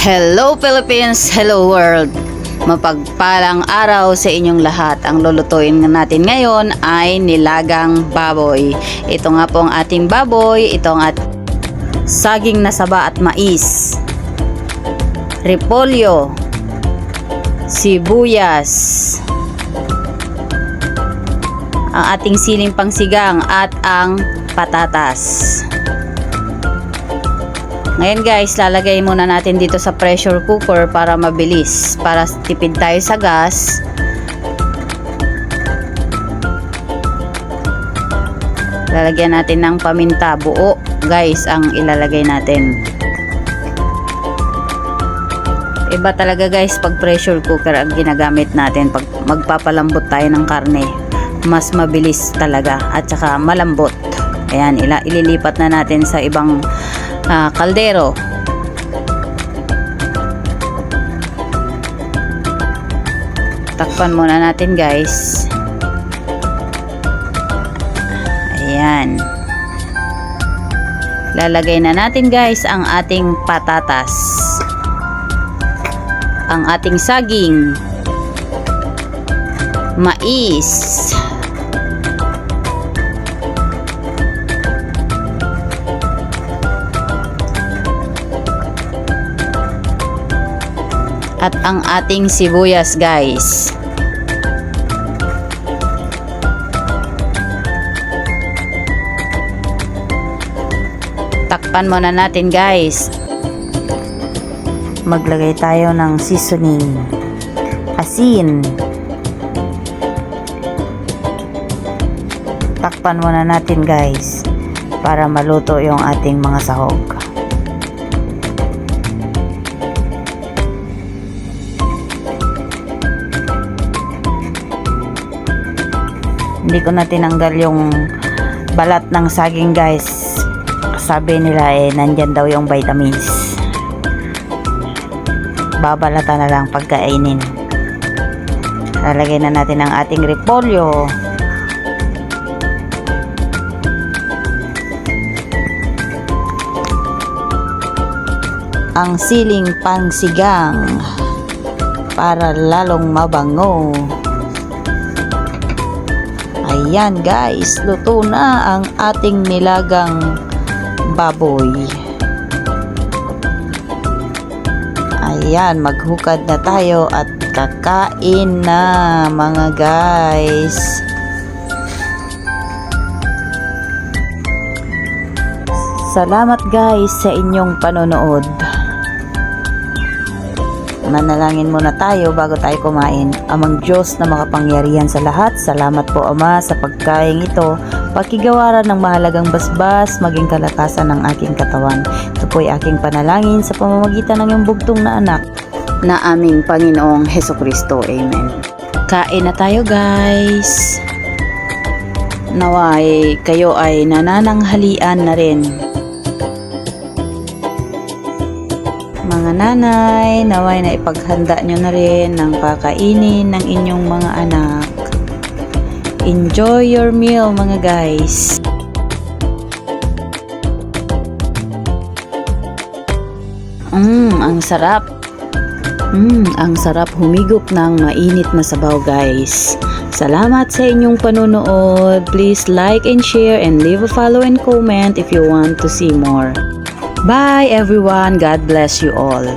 Hello Philippines, hello world. Mapagpalang araw sa inyong lahat. Ang lulutuin natin ngayon ay nilagang baboy. Ito nga po ang ating baboy. Ito ang saging na saba at mais, repolyo, sibuyas, ang ating siling pangsigang at ang patatas. Ngayon guys, lalagay muna natin dito sa pressure cooker para mabilis, para tipid tayo sa gas. Lalagyan natin ng paminta, buo guys ang ilalagay natin. Iba talaga guys pag pressure cooker ang ginagamit natin pag magpapalambot tayo ng karne. Mas mabilis talaga at saka malambot. Ayan, ililipat na natin sa ibang kaldero. Takpan muna natin guys. Ayan. Lalagay na natin guys ang ating patatas, ang ating saging, mais, at ang ating sibuyas guys. Takpan muna natin guys. Maglagay tayo ng seasoning, asin. Takpan muna natin guys para maluto yung ating mga sahog. Hindi ko na tinanggal yung balat ng saging guys. Sabi nila nandyan daw yung vitamins. Babalatan na lang pagkainin. Lalagay na natin ang ating repolyo. Ang siling pangsigang para lalong mabango. Ayan guys, luto na ang ating nilagang baboy. Ayan, maghukad na tayo at kakain na mga guys. Salamat guys sa inyong panonood. Manalangin muna tayo bago tayo kumain. Amang Diyos na makapangyarihan sa lahat, salamat po Ama sa pagkain ito, pakigawaran ng mahalagang basbas, maging kalakasan ng aking katawan. Ito po ay aking panalangin sa pamamagitan ng iyong bugtong na anak na aming Panginoong Hesukristo. Amen. Kain na tayo guys. Naway kayo ay nanananghalian na rin. Mga nanay, naway na ipaghanda nyo na rin ng kakainin ng inyong mga anak. Enjoy your meal mga guys. Ang sarap. Ang sarap humigop ng mainit na sabaw guys. Salamat sa inyong panonood. Please like and share and leave a follow and comment if you want to see more. Bye everyone. God bless you all.